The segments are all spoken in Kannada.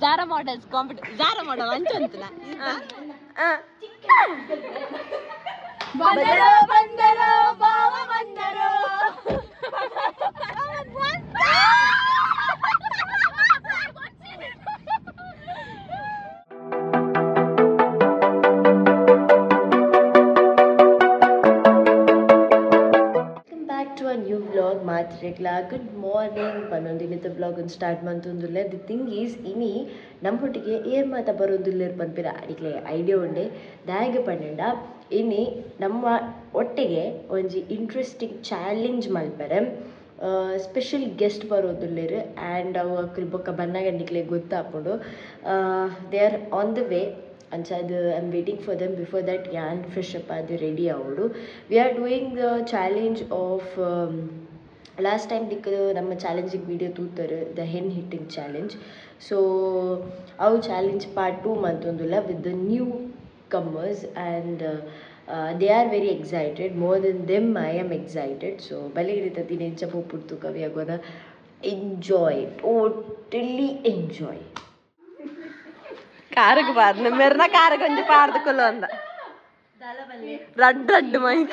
ಜಾರಾ ಮಾಡೆಲ್ಸ್ ಕಾಂಪಿಟೇಷನ್ ಜಾರಾ ಮಾಡಲ್ ಅಂಚಂತನ ಬಂದರೋ ಬಂದರೋ ಬಾವ ಬಂದರೋ ನ್ಯೂ ವ್ಲಾಗ್ ಮಾತ್ರೆಗ್ಲ ಗುಡ್ ಮಾರ್ನಿಂಗ್ ಪನ್ನೊಂದಿನದ ವ್ಲಾಗ್ ಒಂದು ಸ್ಟಾರ್ಟ್ ಮಾಡ್ತಂದಿಲ್ಲ. ದಿ ಥಿಂಗ್ ಈಸ್ ಇನಿ ನಮ್ಮೊಟ್ಟಿಗೆ ಏರ್ ಮಾತ ಬರೋದಿಲ್ಲ ಪನ್ಪಿರ ಅಡಿಗೆ ಐಡಿಯಾ ಉಂಡೆ ದಾಯಿಗೆ ಪನ್ನಂಡ ಇನಿ ನಮ್ಮ ಒಟ್ಟಿಗೆ ಒಂಜಿ ಇಂಟ್ರೆಸ್ಟಿಂಗ್ ಚಾಲೆಂಜ್ ಮಲ್ಪರೆ ಸ್ಪೆಷಲ್ ಗೆಸ್ಟ್ ಬರೋದಿಲ್ಲರು ಆ್ಯಂಡ್ ಅವು ಬೊಕ್ಕ ಬನ್ನಾಗಂಡಿಕ್ಲೆ ಗೊತ್ತಾಪುಂಡು they are on the way ಅಂಚದು I am waiting for them before that ಯಾನ್ ಫ್ರೆಶ್ ಅಪ್ ಅದು ರೆಡಿ ಆವಡು. We are doing the challenge of last time ದಿಕ್ಕದು ನಮ್ಮ ಚಾಲೆಂಜಿಗೆ ವಿಡಿಯೋ ತೂತಾರೆ the hen hitting challenge. So ಅವು ಚಾಲೆಂಜ್ ಪಾರ್ಟ್ 2 ಮಂತೊಂದುಲ್ಲ with the newcomers and they are very excited. More than them I am excited. So ಬಲೆ ರೀತಿ ನೆಂಚ ಪೋಪುಡ್ತು ಕವಿ ಆಗೋದ ಎಂಜಾಯ್ ಟೋಟಲಿ ಎಂಜಾಯ್. ಕಾರಕ್ಕೆ ಬಾರ್ನ ಮೆರ್ನ ಕಾರಕ್ಕೆ ಒಂಚ ಪಾರ್ದಕೊಲ್ಲ ಅಂದ ರಡ್ಡು ರಡ್ಡು ಮೈಕ್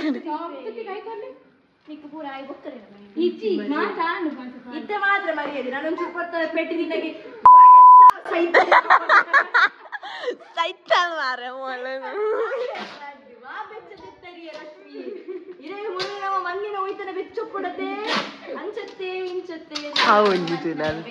ಇತ್ತೆ ಮಾತ್ರ ಮರ್ಯಾದೆ ನಾನೊಂದು ಕೊಡ್ತಾರೆ ಪೆಟ್ಟಿ ನಿನಗೆ ಸೈತ ಮಾರ ಮಣ್ಣಿನ ಒಯ್ತನ ಬೆಚ್ಚು ಕೊಡತೆ ಅಂಚತ್ತೆ ಇಂಚತ್ತೆ ಹೌದು ನಾನು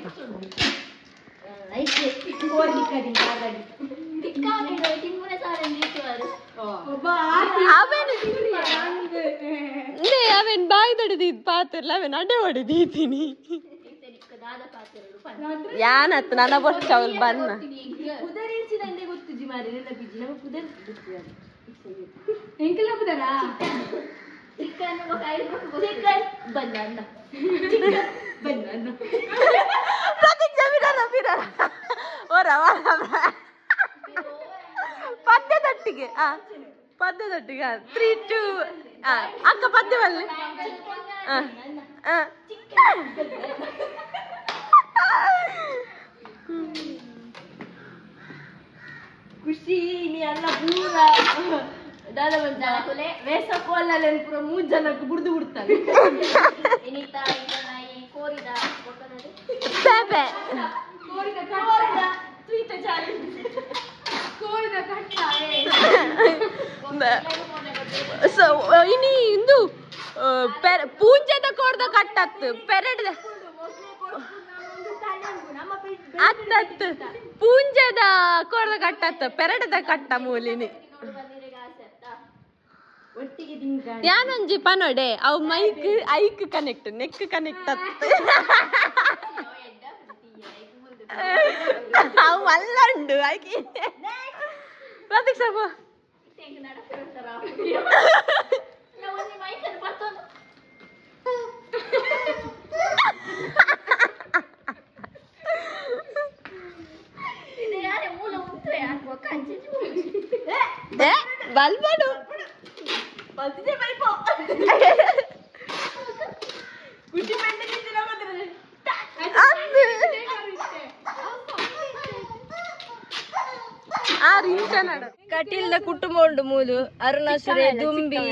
ಅವನ್ ಬಾಯಿ ತಡೆದಿದ್ ಪಾತ್ರಲ್ಲ ಅವನ್ ಅಡ್ಡೆ ಹೊಡೆದೀತೀನಿ ಯಾನತ್ ನನ್ನ ವರ್ಷ ಅವ್ರು ಬನ್ನ ಗೊತ್ತಿದ್ದಿ ಮಾರಿ ನೆನಪಿದ್ದಿ ನಮಗೆ ಪದ್ಯದಟ್ಟಿಗೆ ಪದ್ಯದಟ್ಟಿಗೆ 3 2 ಅಕ್ಕ ಪದ್ಯವಲ್ಲಿ ಖುಷಿ ನೀ ಅಲ್ಲ ಪೂರ ದಾದ ಬಂದ ವೇಸ ಕೋಲಲ್ಲಿ ಪೂರ 3 ಜನಕ್ಕೆ ಬುಡ್ದು ಬಿಡ್ತಾರೆ ಏನಿತಾ ಈಗ ನಾಯಿ ಕೋರಿದ ಪೇಪೆ ಕೋರಿದ ತುಯಿತ ಚಾಲಿ ಕೋರಿದ ಕಟ್ಟಾವೆ ಸೊ ಇನಿ ಇಂದು ಪೂಂಜದ ಕೋರ್ದ ಕಟ್ಟತ್ತು ಪೆರಡ್ದ ಅತ್ತತ್ತು ಪೂಂಜದ ಕೋರ್ದ ಕಟ್ಟತ್ತು ಪೆರಡದ ಕಟ್ಟ ಮೂಲಿನಿ ಯಾನೊಂಜಿ ಪನೊಡೆ ಅವು ಮೈಕ್ ಐಕ್ ಕನೆಕ್ಟ್ ನೆಕ್ ಕನೆಕ್ಟ್ ಅತ್ತ ಅವು ಮಲ್ಲಂಡು ಐಕಿ ಪ್ರತೀಕ್ಷಾ ಬಲ್ಬಡು ಖುಷಿ ಕಟೀಲ್ದ ಕುಟುಂಬ ಉಂಡು ಮೂಲು ಅರುಣಾಸುರೆ ದುಂಬಿ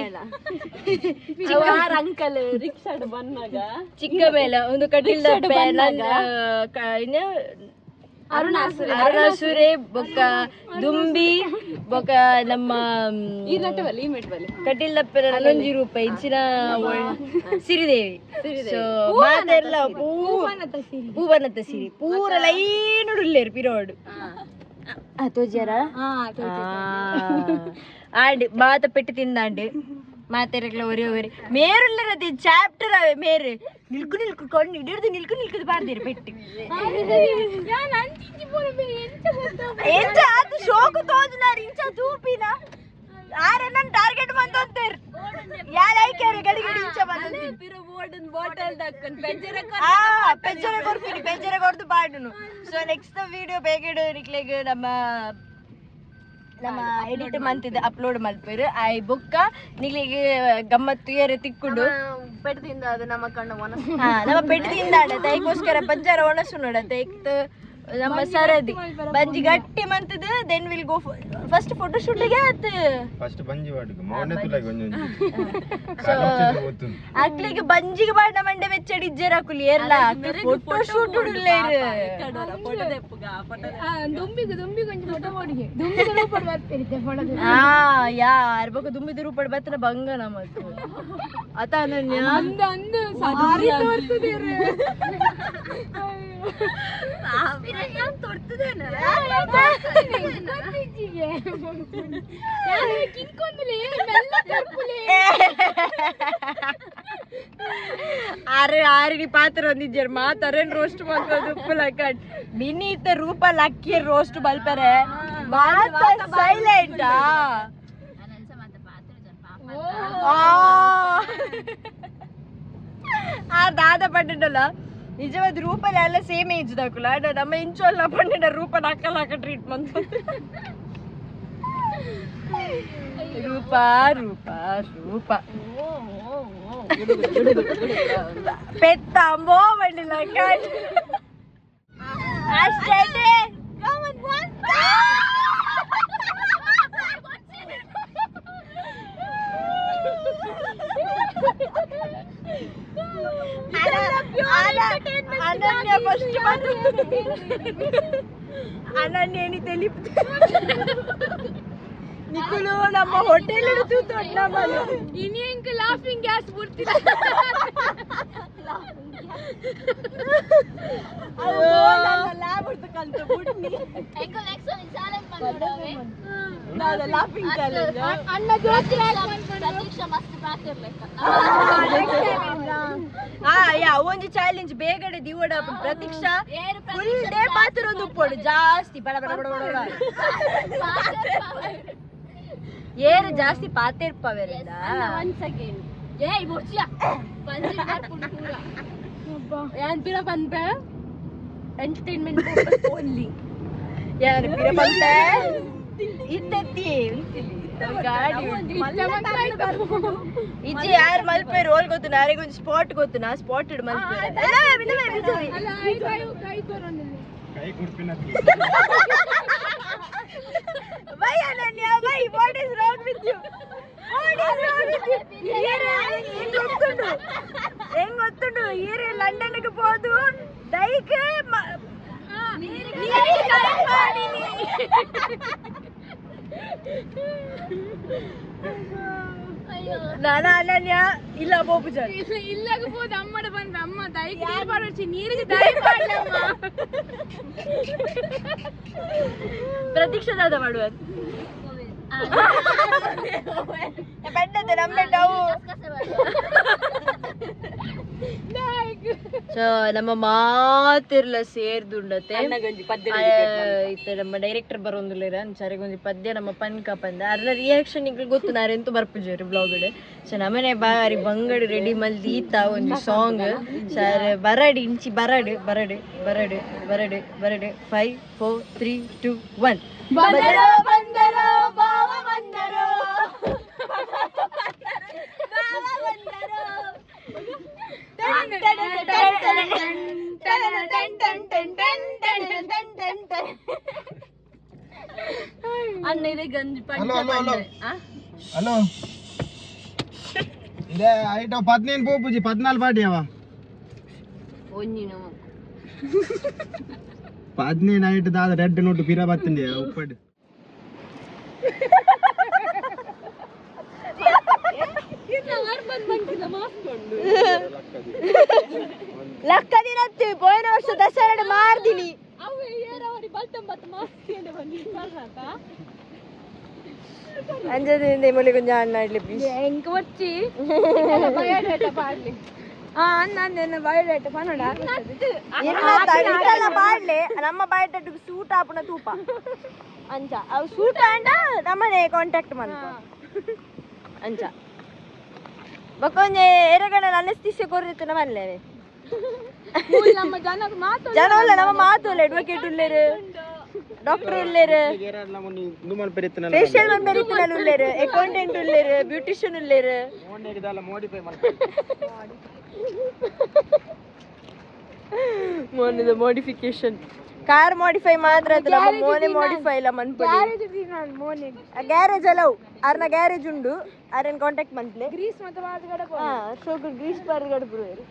ಅಂಕಲ್ ರಿಕ್ಷಾಡ್ ಬಂದಾಗ ಚಿಕ್ಕ ಮೇಲೆ ಒಂದು ಕಟೀಲ್ದ ಅರುಣಾಸುರೆ ಬೊಕ್ಕ ದುಂಬಿ ಬೊಕ್ಕ ನಮ್ಮ ಕಟೀಲ್ದ ಹನ್ನೊಂದು ರೂಪಾಯಿ ಇಂಚಿನ ಸಿರಿದೇವಿ. ಸೊ ಮಾತೆಲ್ಲ ಪೂವನತ ಸಿರಿ ಪೂರ ಲೈನ್ ಉಳ್ಳೇರು ಪಿರೋಡು ತೋಜಾರ ಆಂಡ್ ಮಾತ ಪೆಟ್ಟು ತಿಂದಾಂಡು ಮಾತೆರಗ್ಲ ಒರೆ ಒರೆ ಮೇರುಲ್ಲರದಿ ಚಾಪ್ಟರ್ ಅವೇ ಮೇರು ನಿಲ್ಕು ನಿಲ್ಕು ಕೊಂಡು ಹಿಡಿದು ನಿಲ್ಕು ನಿಲ್ಕುದು ಬಾರ್ದಿರು ಪೆಟ್ಟು ಎಂಚ ಅದು ಶೋಕು ತೋಜುನಾರು ಇಂಚ ತೂಪಿನ ಆರೆ ನನ್ನ ಟಾರ್ಗೆಟ್ ಬಂದೊಂತೇರು ಯಾಳೈಕ್ಯಾರೆ ಗಡಿ ಗಡಿ ಇಂಚ ಬಂದೊಂತಿರು ಬಾಟಲ್ ದಕ್ಕನ್ ಪೆಜ್ಜರೆ ಕೊರ್ಪಿನಿ ಪೆಜ್ಜರೆ ಕೊರ್ದು ಬಾಡುನು. ಸೊ ನೆಕ್ಸ್ಟ್ ವಿಡಿಯೋ ಬೇಗ ನಿಕ್ಲೆಗ್ ನಮ್ಮ ಎಡಿಟ್ ಮಂತಿದೆ ಅಪ್ಲೋಡ್ ಮಲ್ಪೇರು ಐ ಬುಕ್ಕ ನಿಕ್ಲಿಗೆ ಗಮ್ಮತ್ತು ಏರೆ ತಿಕ್ಕುಡು ಪೆಟ್ಟದಿಂದ ಅದು ನಮ್ಮ ಕಣ್ಣು ನಮ್ಮ ಪೆಟ್ಟದಿಂದ ತೈಗೋಸ್ಕರ ಪಂಜಾರ ಒಣಸು ನೋಡ ತೈಕ್ತು ನಮ್ಮ ಸರದಿ ಬಂಜಿ ಗಟ್ಟಿ ಮಂತದ then will go first photo ಶೂಟಿಗೆ ಆತು ಫಸ್ಟ್ ಬಂಜಿ ವಾಡುಗ ಮೌನೆ ತುಲಾಗ ಒಂಜೊಂಜಿ ಅಕ್ಲಿಗೆ ಬಂಜಿಗೆ ಬಾಡ ಮಂಡೆ ಬೆಚ್ಚಡಿಜ್ಜೆ ರಾಕುಲಿ ಏರ್ಲ ಫೋಟೋ ಶೂಟ್ ಉಡುಲೇರು ದುಂಬಿಗೆ ಒಂಜಿ ಫೋಟೋ ಮಾಡಿಗೆ ದುಂಬಿಗೆ ರೂಪಡ್ ಬರ್ತಿರುತ್ತೆ ಫೋಟೋ ಯಾರ್ ಬೇಕು ದುಂಬಿದ ರೂಪಡ್ ಬತ್ತನ ಬಂಗ ನಮ್ಮದು ಅತ ಅನನ್ಯ ಅಂದು ಸಾರಿ ತೋರ್ತದೆ ಆರಿ ಪಾತ್ರ ಒಂದಿಜ್ಜರ್ ಮಾತಾರೇನ್ ರೋಸ್ಟ್ ಮಾಡ್ಬೋದು ಉಪ್ಪುಲ ಕಟ್ ಮಿನಿ ಇತ್ತ ರೂಪ ಲಕ್ಕಿ ರೋಸ್ಟ್ ಬಲ್ಪರೆ ಸೈಲೆಂಟ್ ಆ ದಾದ ಪಂಡಲ್ಲ ನಿಜವಾದ ರೂಪಲ್ಲಿ ಎಲ್ಲ ಸೇಮ್ ಏಜ್ ದಾಕುಲ ನಮ್ಮ ಇಂಚು ಎಲ್ಲ ಪಂಡ ರೂಪ ನಾಕಲಾಕ ಟ್ರೀಟ್ಮೆಂಟ್ ರೂಪ ರೂಪ ರೂಪ ಪೆತ್ತ ಅಂಬೋ ಬಂಡಿಲ್ಲ ಅಷ್ಟೇ ಅನನ್ಯ ಏನಿ ತೆಲಿ ನಿಖುಲು ನಮ್ಮ ಹೋಟೆಲ್ ಹಿಡಿದು ದೊಡ್ಡ ಮನೆ ಇನಿ ಎಂಕ ಲಾಫಿಂಗ್ ಗ್ಯಾಸ್ ಬಿಡ್ತಿಲ್ಲ ಲ್ಯಾಬ್ ಹಿಡಿದು ಕಲ್ತು ಬಿಡ್ನಿ ಎಂಕ ನೆಕ್ಸ್ಟ್ ಒಂದು ಚಾಲೆಂಜ್ ಮಾಡೋವೆ ನಾನು ಲಾಫಿಂಗ್ ಚಾಲೆಂಜ್ ಅಣ್ಣ ಜೋತಿ ಪ್ರತೀಕ್ಷಾ ಮಸ್ತ್ ಪಾತಿರ್ಲೆಕ್ಕ ಯಾ ಒಂಜಿ ಚಾಲೆಂಜ್ ಬೇಗಡೆ ದಿವಡ ಪ್ರತೀಕ್ಷಾ ಫುಲ್ ಡೇ ಪಾತಿರೋದು ಉಪ್ಪೋಡು ಜಾಸ್ತಿ ಬಡ ಬಡ ಬಡ ಬಡ ಏರು ಜಾಸ್ತಿ ಪಾತಿರ್ಪವೆಲ್ಲ ಒನ್ ಸೆಕೆಂಡ್ ಏಯ್ ಬೊಚ್ಚಿಯ ಬಂದಿರ ಪುಂಟೂರ ಯಾನ್ ಪಿರ ಬಂದೆ ಎಂಟರ್ಟೈನ್ಮೆಂಟ್ ಪರ್ಪಸ್ ಓನ್ಲಿ ಯಾರು ಪಿರ ಬಂದೆ ಇತ್ತೆತ್ತಿ ಗಾಡಿ ಇಜ್ಜಿ ಯಾರು ಮಲ್ಪೆ ರೋಲ್ ಗೊತ್ತು ನಾರಿಗೊಂದು ಸ್ಪಾಟ್ ಗೊತ್ತು ನಾ ಸ್ಪಾಟ್ ಇಡ್ ಮಲ್ಪೆ ಕೈ ಗುರ್ಪಿನ Why Ananya? Why? What is wrong with you? What is wrong with you? ಹೆಂಗ್ ಗೊತ್ತುಂಡು ಈರೆ ಲಂಡನ್ಗೆ ಹೋದು ದೈಕ ನಾನಾ ಅನನ್ಯ ಇಲ್ಲ ಬೋಪುಜನ್ ಇಲ್ಲಗಬಹುದು ಅಮ್ಮಡ ಬಂದ್ರೆ ಅಮ್ಮ ದೈಕ ನೀರು ಬಾಡೋಚಿ ನೀರಿಗೆ ದೈ ಮಾಡ್ಲಮ್ಮ ಪ್ರತೀಕ್ಷಾದ ಮಾಡುವ ಬೆಟ್ಟದ ನಮ್ಮ ಡೌ ಸೊ ನಮ್ಮ ಮಾತಿರ್ಲ ಸೇರ್ದುಂಡತೆ ಇತ್ತ ನಮ್ಮ ಡೈರೆಕ್ಟರ್ ಬರೋಂದಿಲ್ಲ ಸರಿಗೊಂದು ಪದ್ಯ ನಮ್ಮ ಪನ್ಕ ಪಂದ ಅದ್ರ ರಿಯಾಕ್ಷನ್ ಈಗ ಗೊತ್ತು ನಾರೆಂತೂ ಬರ್ಪುಜೇರಿ ಬ್ಲಾಗ್ ಸೊ ನಮ್ಮನೆ ಬಾರಿ ಬಂಗಡಿ ರೆಡಿ ಮಲ್ದಿ ಈತ ಒಂದು ಸಾಂಗ್ ಸರ್ ಬರಡಿ ಇಂಚಿ ಬರಡು ಬರಡು ಬರಡು ಬರಡು ಬರಡು 5 4 3 2 1 ಬಂದರೋ ಬಂದರೋ ಬಾವ ಬಂದರೋ ಬಾವ ಬಂದರೋ ಅಣ್ಣ ಇದೆ ಗಂಜಿ ಹಲೋ ಇದೇ ಐಟ 15 ಪೋಪುಜಿ 14 ಪಾಡಿಯವ ಒಂಜಿನ 15 ಐಟ ದಾದ ರೆಡ್ ನೋಟು ಪಿರ ಬತ್ತಂದೆ ಉಪ್ಪಡ್ ಲಕ್ಕದಿನತ್ತಿ ಪೋಯಿನ ವರ್ಷ ದಸರಾ ಮಾಡ್ದಿನಿ ಅಂಜದಿಂದ ಮೊಲಿ ಕೊಂಚ ಅಣ್ಣ ಇಡ್ಲಿ ಪ್ಲೀಸ್ ಎಂಕ వచ్చి ಬಯೋಡೇಟಾ ಪಾಡ್ಲಿ ಅಣ್ಣ ನನ್ನ ಬಯೋಡೇಟಾ ಪನೋಡ ಇಲ್ಲ ಪಾಡ್ಲೆ ನಮ್ಮ ಬಯೋಡೇಟಾಗೆ ಸೂಟ್ ಆಪುನ ತೂಪ ಅಂಚ ಅವು ಸೂಟ್ ಅಂಡ ನಮ್ಮನೆ ಕಾಂಟ್ಯಾಕ್ಟ್ ಮಾಡ್ಕೊ ಅಂಚ ಬಕ್ಕೊಂಜೆ ಎರಗಣ ಅನಸ್ತಿಷ್ಯ ಕೊರ್ರಿತ್ತು ನಮ್ಮಲ್ಲೇವೆ ನಮ್ಮ ಜನ ಇಲ್ಲ ನಮ್ಮ ಮಾತು ಅಡ್ವೊಕೇಟ್ ಉಳ್ಳೇರು ಡಾಕ್ಟರ್ ಉಳ್ಳೇರು ಫೇಶಿಯಲ್ ಬೆರಿತಿನಲ್ಲಿ ಉಳ್ಳೇರು ಅಕೌಂಟೆಂಟ್ ಉಳ್ಳೇರು ಬ್ಯೂಟಿಷಿಯನ್ ಉಳ್ಳೇರು ಮೊನ್ನೆದ ಮಾಡಿಫಿಕೇಶನ್ ಕಾರ್ ಮಾಡಿಫೈ ಮಾತ್ರ ಮೋನೆ ಮಾಡಿಫೈ ಇಲ್ಲ ಮನ್ಪಡಿ ಗ್ಯಾರೇಜ್ ಅಲವು ಅರ್ನ ಗ್ಯಾರೇಜ್ ಉಂಡು ಅರೇನ್ ಕಾಂಟ್ಯಾಕ್ಟ್ ಮಂತ್ಲೆ ಗ್ರೀಸ್ ಮತ್ತೆ ಶೋಕರ್ ಗ್ರೀಸ್ ಪಾರ್ಗಡ್ ಬರುವೇರು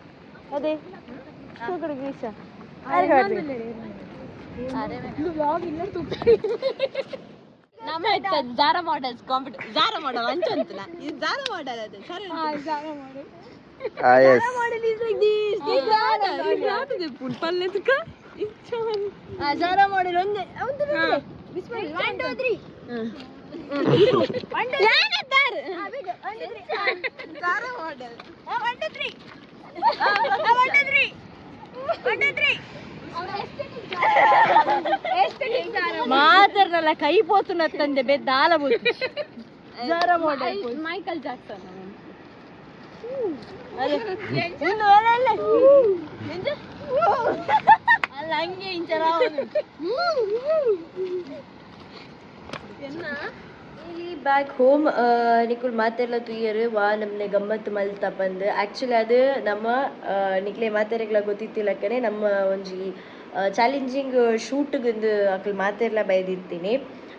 ಅದೇ ಶೋಕರ್ ಗ್ರೀಸ ನಮ್ಮ ಜಾರಾ ಮಾಡೆಲ್ಸ್ ಕಾಂಪಿಟೇಷನ್ ಜಾರಾ ಮಾಡೆಲ್ ಅಂಚಂತಲ್ಲ ಇದು ಜಾರಾ ಮಾಡೆಲ್ ಅದು ಸರಿ ಜಾರಾ model yes model is like this. This full palletka. Zara model onde. Bismillah. 1 2 3. 1 2 yaanadar. Bidu 1 2 3. Zara model. 1 2 3. 1 2 3. 1 2 3. ಮಾತರ್ನಲ್ಲ ಕೈ ಪೋತುನತ್ತಂದೆ ಬೆದ್ದ ಆಲ ಬೋತು ಜಾರಾ ಮಾಡೆಲ್ ಮೈಕಲ್ ಜಾಕ್ಸನ್ ಅಲ್ಲ ಹಂಗೆ ಇಂಚರ ಬ್ಯಾಕ್ ಹೋಮ್ ನಿಕುಲ್ ಮಾತೆಲ್ಲ ತುಯ್ಯರು ವಾ ನಮ್ಮನೆ ಗಮ್ಮತ್ತು ಮಲ್ತ ಬಂದು ಆ್ಯಕ್ಚುಲಿ ಅದು ನಮ್ಮ ನಿಕ್ಲೆ ಮಾತೆರೆಗ್ಲ ಗೊತ್ತಿತ್ತಿಲ್ಲಕ್ಕನೆ ನಮ್ಮ ಒಂಜಿ ಚಾಲೆಂಜಿಂಗ್ ಶೂಟ್ಗೊಂದು ಅಕ್ಲು ಮಾತೆರ್ಲ ಬೈದಿರ್ತೀನಿ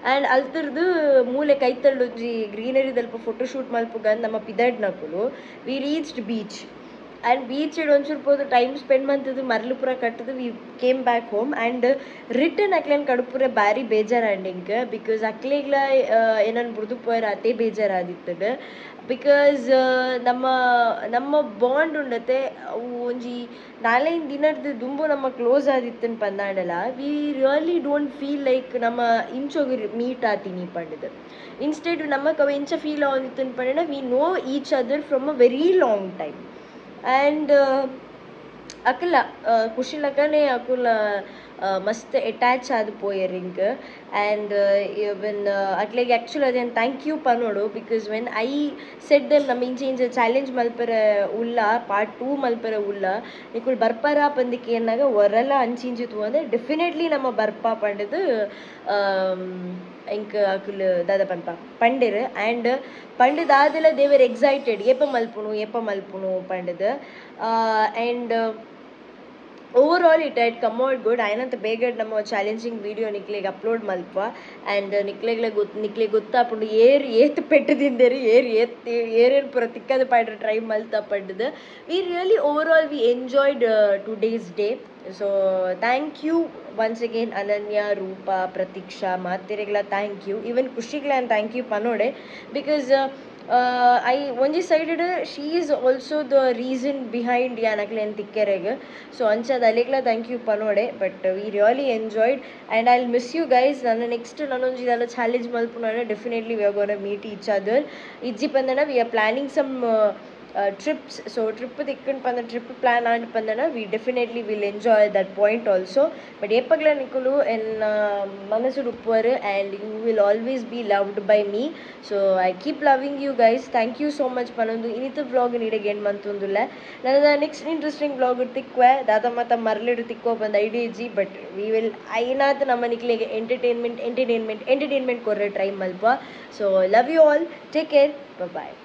ಆ್ಯಂಡ್ ಅಲ್ತರದು ಮೂಲೆ ಕೈತಳ್ಳು ಒಂಜಿ ಗ್ರೀನರಿ ದಲ್ಪ ಫೋಟೋಶೂಟ್ ಮಲ್ಪುಗಂದು ನಮ್ಮ ಪಿದಡ್ ನಕುಲು we reached beach and beach ಇಡ್ ಒಂಚೂರು ಪೋದು ಟೈಮ್ ಸ್ಪೆಂಡ್ ಮಂತದ್ದು ಮರಳು ಪೂರ ಕಟ್ಟದು we came back home and return ಅಕ್ಲೇನು ಕಡುಪುರ ಭಾರಿ ಬೇಜಾರಾಂಡಿಂಗ್ ಬಿಕಾಸ್ ಅಕ್ಲೆಗ್ಲ ಏನನ್ನು ಬುಡ್ದು ಪೋಯರ ಅದೇ ಬೇಜಾರಾದಿತ್ತದ ಬಿಕಾಸ್ ನಮ್ಮ ಬಾಂಡ್ ಉಂಡತೆ ಅವು ಒಂಜಿ 4 ದಿನದ ದುಂಬು ನಮ್ಮ ಕ್ಲೋಸ್ ಆದಿತ್ತನ್ ಪಂದಾಂಡಲ we really don't feel like ನಮ್ಮ ಇಂಚೋಗಿ ಮೀಟ್ ಆತೀನಿ ಪಂಡದು ಇನ್ಸ್ಟೆಡ್ ನಮಗೆ ಅವ ಇಂಚ ಫೀಲ್ ಆದಿತ್ತನ್ ಪಂಡ we know each other from a very long time and ಅಕಲ್ಲ ಖುಷಿಲಕನೆ ಅಕುಲ ಮಸ್ತ್ ಅಟ್ಯಾಚ್ ಆದ ಪೋಯರಿಂಗ್ ಆ್ಯಂಡ್ ಇವನ್ ಅಟ್ಲೆಗೆ ಆ್ಯಕ್ಚುಲಿ ಅದೇನು ಥ್ಯಾಂಕ್ ಯು ಪನೋಡು because when I set them ನಮ್ಮ ಇಂಚೆ ಚಾಲೆಂಜ್ ಮಲ್ಪರ ಉಲ್ಲ ಪಾರ್ಟ್ 2 ಮಲ್ಪರ ಉಲ್ಲ ನಿಕುಲ್ ಬರ್ಪಾರ ಪಂದಿಕ್ಕೆ ಏನಾಗ ಹೊರಲ್ಲ ಅಂಚಿಂಚಿತು ಅಂದರೆ ಡೆಫಿನೆಟ್ಲಿ ನಮ್ಮ ಬರ್ಪಾ ಪಂಡದು ಇಂಕ ಅಕುಲ್ ದಾದ ಪನ್ಪ ಪಂಡಿರು ಆ್ಯಂಡ್ ಪಂಡದಾದೆಲ್ಲ ದೇವರ್ ಎಕ್ಸೈಟೆಡ್ ಎಪ್ಪ ಮಲ್ಪುನು ಪಂಡದು and overall it had come out good ಆಯ್ನಂತ ಬೇಗ ನಮ್ಮ ಚಾಲೆಂಜಿಂಗ್ ವಿಡಿಯೋ ನಿಕ್ಲೆಗೆ ಅಪ್ಲೋಡ್ ಮಲ್ಪ ಆ್ಯಂಡ್ ನಿಕ್ಲೆಗೆ ಗೊತ್ತಾಪುಂಡು ಏತ್ ಪೆಟ್ಟದಿಂದೇರಿ ಏರೇನು ಪೂರ ತಿಕ್ಕದ ಪಾಡ್ರೆ ಟ್ರೈ ಮಲ್ತ ಪಡ್ಡದು we really overall we enjoyed today's day so thank you once again Ananya Roopa Prateeksha ಮಾತೆರೆಗ್ಲ ಥ್ಯಾಂಕ್ ಯು ಈವನ್ ಖುಷಿಗ್ಲ ಥ್ಯಾಂಕ್ ಯು ಪನೋಡೆ ಬಿಕಾಸ್ I ಒಂಜಿ sided she is also the reason behind ಯಾನಕ್ಲೇನು ತಿಕ್ಕೆರೆಗೆ ಸೊ ಅಂಚದ ಅಲೆಗ್ಲ ಥ್ಯಾಂಕ್ ಯು ಪನೋಡೆ but we really enjoyed and I will miss you guys ನನ್ನ ನೆಕ್ಸ್ಟ್ ನನ್ನೊಂದು ಇದೆಲ್ಲ ಚಾಲೆಂಜ್ ಮಲ್ಪುನ definitely we are gonna meet each other ಇಜ್ಜಿ ಪಂದನ we are planning some trips so trip ತಿಕ್ಕಂಡು ಪಂದ ಟ್ರಿಪ್ ಪ್ಲಾನ್ ಆಂಡ್ ಪಂದನ we definitely will enjoy that point also but ಏಪಗ್ಲ ನಿಕುಲು ಎನ್ನ ಮನಸ್ಸು ಉಪ್ಪುವರು and you will always be loved by me so I keep loving you guys thank you so much ಪನೊಂದು ಇನ್ನಿತ vlog ನೀಡಿಗೆ ಏನು ಮಂತೊಂದುಲ್ಲ ನನ್ನ ನೆಕ್ಸ್ಟ್ ಇಂಟ್ರೆಸ್ಟಿಂಗ್ ವ್ಲಾಗ್ ತಿಕ್ವೆ ದಾದ ಮತ್ತ ಮರಳಿಡು ತಿಕ್ಕೋ ಬಂದು ಐಡಿಯಾ ಇಜ್ಜಿ ಬಟ್ ವಿ ವಿಲ್ ಐನಾತ್ ನಮ್ಮ ನಿಕ್ಲೆಗೆ ಎಂಟರ್ಟೈನ್ಮೆಂಟ್ ಕೊರ್ರೆ ಟ್ರೈ ಮಲ್ಪ so love you all take care bye